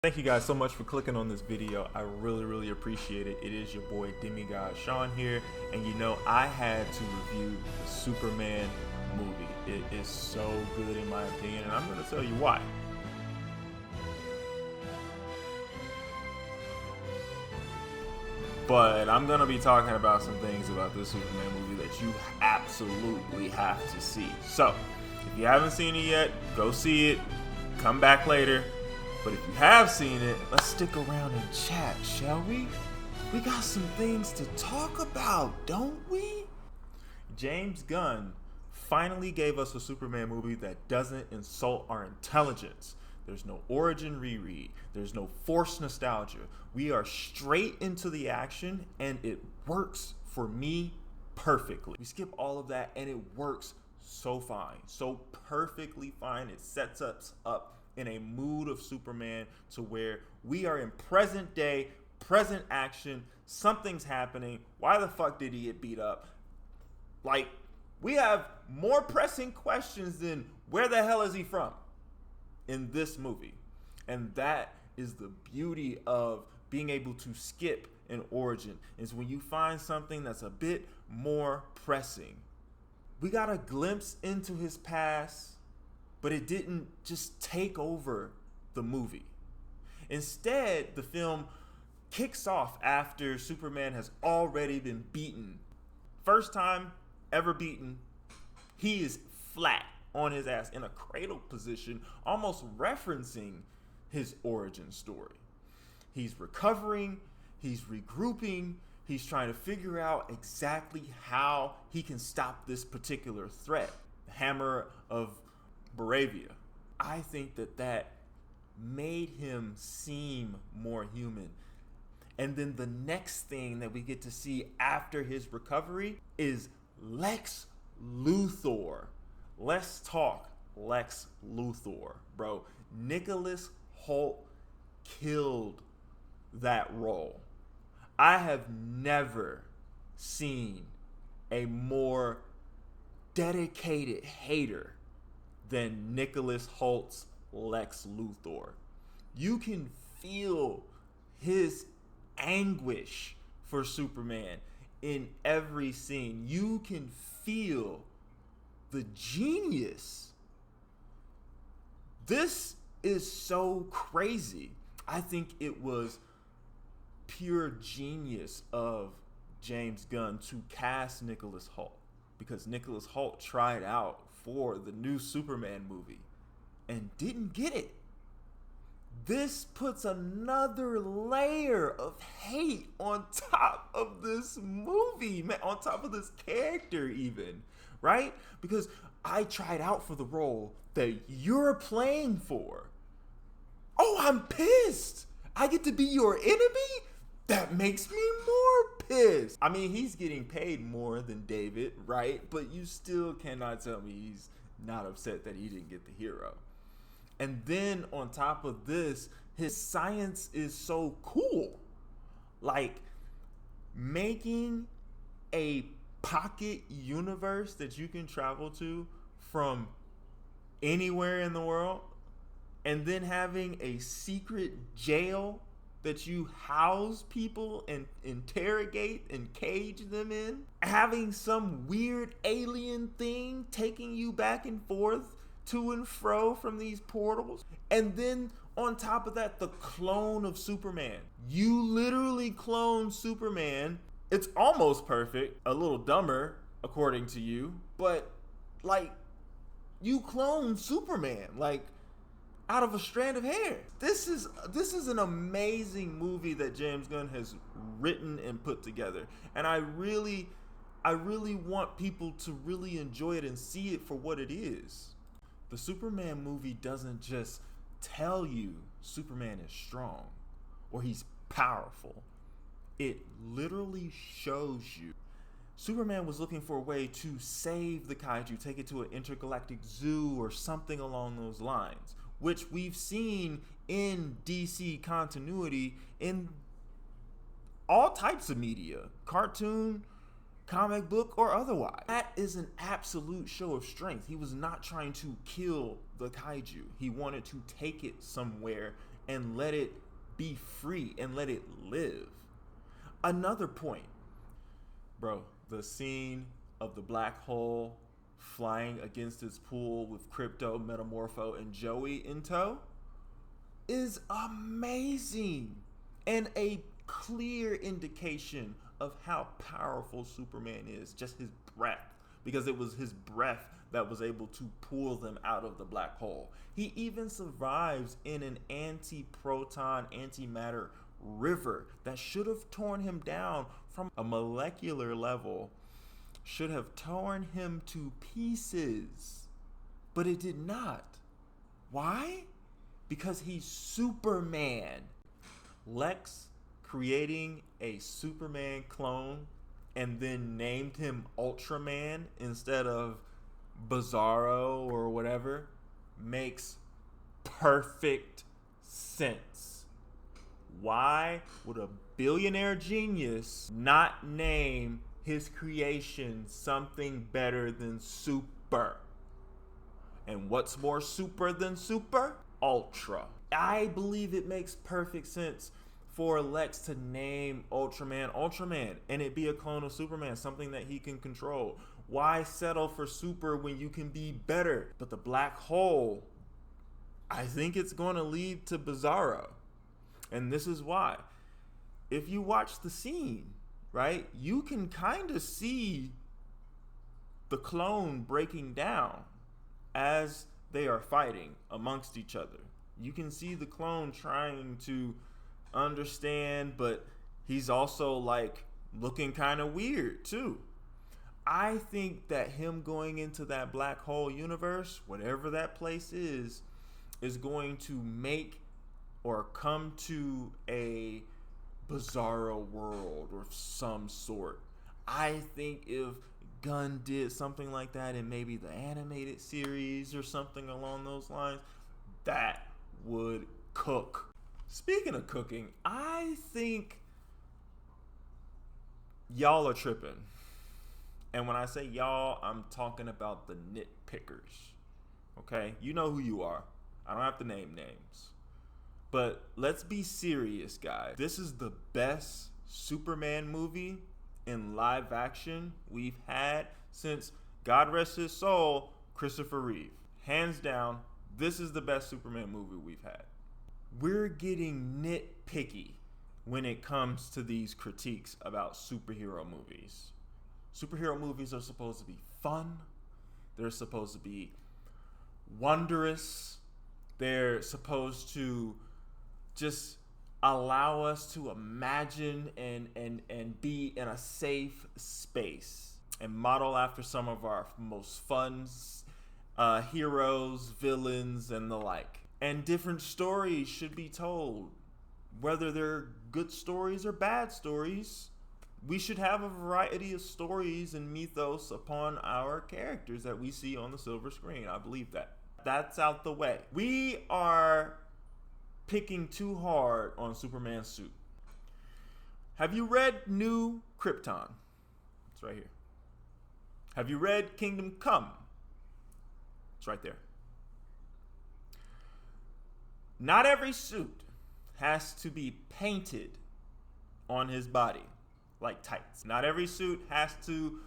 Thank you guys so much for clicking on this video. I really appreciate it. It is your boy Demigod Sean here, and you know I had to review the Superman movie. It is so good in my opinion, and I'm going to tell you why. But I'm going to be talking about some things about this Superman movie that you absolutely have to see. So, if you haven't seen it yet, go see it. Come back later. But if you have seen it, let's stick around and chat, shall we? We got some things to talk about, don't we? James Gunn finally gave us a Superman movie that doesn't insult our intelligence. There's no origin reread. There's no forced nostalgia. We are straight into the action, and it works for me perfectly. We skip all of that, and it works so fine, so perfectly fine. It sets us up in a mood of Superman to where we are in present day, present action. Something's happening. Why the fuck did he get beat up? Like, we have more pressing questions than where the hell is he from in this movie. And that is the beauty of being able to skip an origin, is when you find something that's a bit more pressing. We got a glimpse into his past, but it didn't just take over the movie. Instead, the film kicks off after Superman has already been beaten. First time ever beaten. He is flat on his ass in a cradle position, almost referencing his origin story. He's recovering, he's regrouping, he's trying to figure out exactly how he can stop this particular threat. The Hammer of Baravia. I think that made him seem more human. And then the next thing that we get to see after his recovery is Lex Luthor. Let's talk Lex Luthor, bro. Nicholas Holt killed that role. I have never seen a more dedicated hater than Nicholas Holt's Lex Luthor. You can feel his anguish for Superman in every scene. You can feel the genius. This is so crazy. I think it was pure genius of James Gunn to cast Nicholas Holt, because Nicholas Holt tried out for the new Superman movie and didn't get it. This puts another layer of hate on top of this movie, man, on top of this character even, right? Because I tried out for the role that you're playing for. Oh, I'm pissed. I get to be your enemy? That makes me more pissed. I mean, he's getting paid more than David, right? But you still cannot tell me he's not upset that he didn't get the hero. And then on top of this, his science is so cool. Like, making a pocket universe that you can travel to from anywhere in the world, and then having a secret jail that you house people and interrogate and cage them in, having some weird alien thing taking you back and forth to and fro from these portals, and then on top of that, the clone of Superman. You literally clone Superman. It's almost perfect, a little dumber according to you, but like, you clone Superman, like, out of a strand of hair. This is an amazing movie that James Gunn has written and put together, and I really want people to really enjoy it and see it for what it is. The Superman movie doesn't just tell you Superman is strong or he's powerful. It literally shows you. Superman was looking for a way to save the kaiju, take it to an intergalactic zoo or something along those lines, which we've seen in DC continuity in all types of media, cartoon, comic book, or otherwise. That is an absolute show of strength. He was not trying to kill the kaiju. He wanted to take it somewhere and let it be free and let it live. Another point, bro, the scene of the black hole flying against its pool with Crypto, Metamorpho, and Joey in tow is amazing and a clear indication of how powerful Superman is. Just his breath, because it was his breath that was able to pull them out of the black hole. He even survives in an anti-proton, antimatter river that should have torn him down from a molecular level, should have torn him to pieces, but it did not. Why? Because he's Superman. Lex creating a Superman clone and then named him Ultraman instead of Bizarro or whatever makes perfect sense. Why would a billionaire genius not name his creation something better than super? And what's more super than super? Ultra. I believe it makes perfect sense for Lex to name Ultraman and it be a clone of Superman, something that he can control. Why settle for super when you can be better? But the black hole, I think it's going to lead to Bizarro. And this is why. If you watch the scene, right, you can kind of see the clone breaking down as they are fighting amongst each other. You can see the clone trying to understand, but he's also like looking kind of weird too. I think that him going into that black hole universe, whatever that place is going to make or come to a Bizarro world or some sort. I think if Gunn did something like that in maybe the animated series or something along those lines, that would cook. Speaking of cooking, I think y'all are tripping. And when I say y'all, I'm talking about the nitpickers. Okay? You know who you are. I don't have to name names. But let's be serious, guys. This is the best Superman movie in live action we've had since, God rest his soul, Christopher Reeves. Hands down, this is the best Superman movie we've had. We're getting nitpicky when it comes to these critiques about superhero movies. Superhero movies are supposed to be fun. They're supposed to be wondrous. They're supposed to just allow us to imagine and be in a safe space and model after some of our most fun heroes, villains, and the like. And different stories should be told. Whether they're good stories or bad stories, we should have a variety of stories and mythos upon our characters that we see on the silver screen. I believe that. That's out the way. We are picking too hard on Superman's suit. Have you read New Krypton? It's right here. Have you read Kingdom Come? It's right there. Not every suit has to be painted on his body like tights. Not every suit has to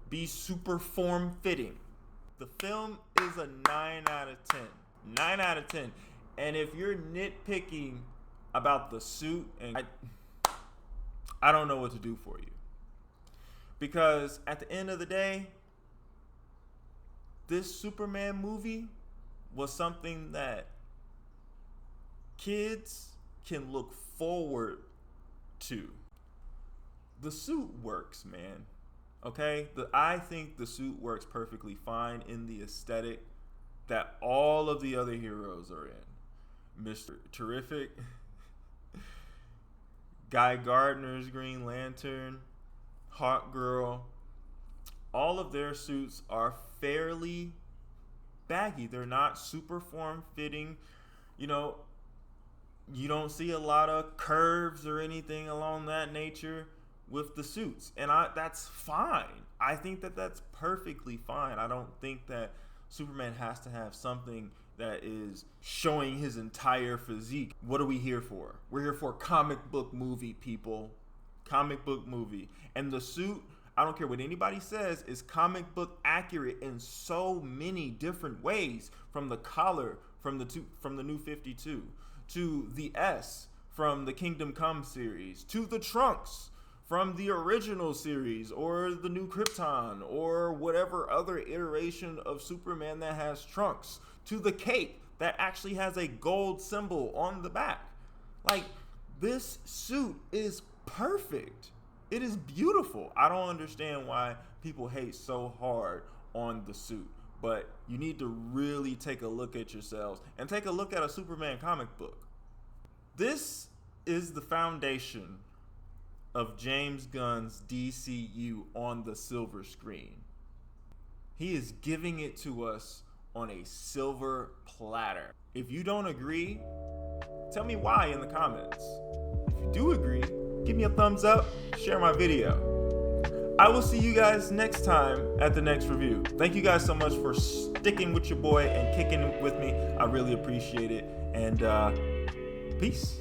be super form-fitting. The film is a 9 out of 10. 9 out of 10. And if you're nitpicking about the suit, and I don't know what to do for you. Because at the end of the day, this Superman movie was something that kids can look forward to. The suit works, man. Okay? I think the suit works perfectly fine in the aesthetic that all of the other heroes are in. Mr. Terrific, Guy Gardner's Green Lantern, Hawkgirl, all of their suits are fairly baggy. They're not super form-fitting. You know, you don't see a lot of curves or anything along that nature with the suits. And that's fine. I think that that's perfectly fine. I don't think that Superman has to have something that is showing his entire physique. What are we here for? We're here for a comic book movie, people. Comic book movie. And the suit, I don't care what anybody says, is comic book accurate in so many different ways. From the collar from the New 52, to the S from the Kingdom Come series, to the trunks from the original series, or the new Krypton, or whatever other iteration of Superman that has trunks, to the cape that actually has a gold symbol on the back. Like, this suit is perfect. It is beautiful. I don't understand why people hate so hard on the suit, but you need to really take a look at yourselves and take a look at a Superman comic book. This is the foundation of James Gunn's DCEU on the silver screen. He is giving it to us on a silver platter. If you don't agree, tell me why in the comments. If you do agree, give me a thumbs up, share my video. I will see you guys next time at the next review. Thank you guys so much for sticking with your boy and kicking it with me. I really appreciate it. And peace.